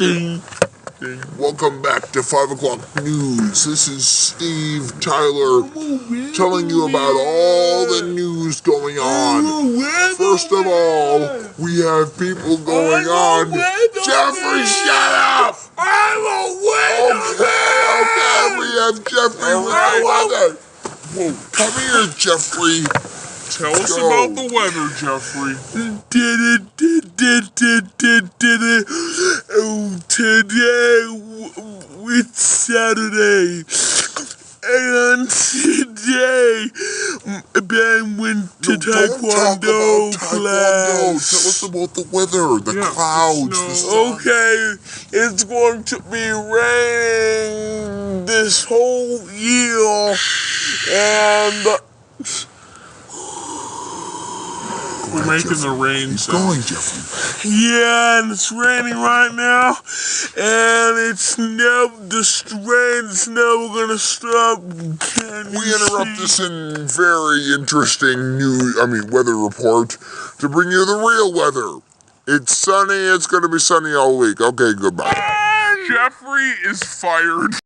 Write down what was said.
Ding. Welcome back to 5 o'clock news. This is Steve Tyler telling you about all the news going on. First of all, we have people going on. Jeffrey, shut up! I'm a winner! Okay, we have Jeffrey with the weather. Whoa, come here, Jeffrey. Tell us about the weather, Jeffrey. Today, it's Saturday, and today, Ben went to Taekwondo class. Tell us about the weather, the clouds, the sun. Okay, it's going to be raining this whole year, and we're making the rain sound. Going, Jeffrey. Yeah, and it's raining right now, and the rain's never gonna stop. We interrupt this in very interesting weather report to bring you the real weather. It's sunny. It's gonna be sunny all week. Okay, goodbye. Jeffrey is fired.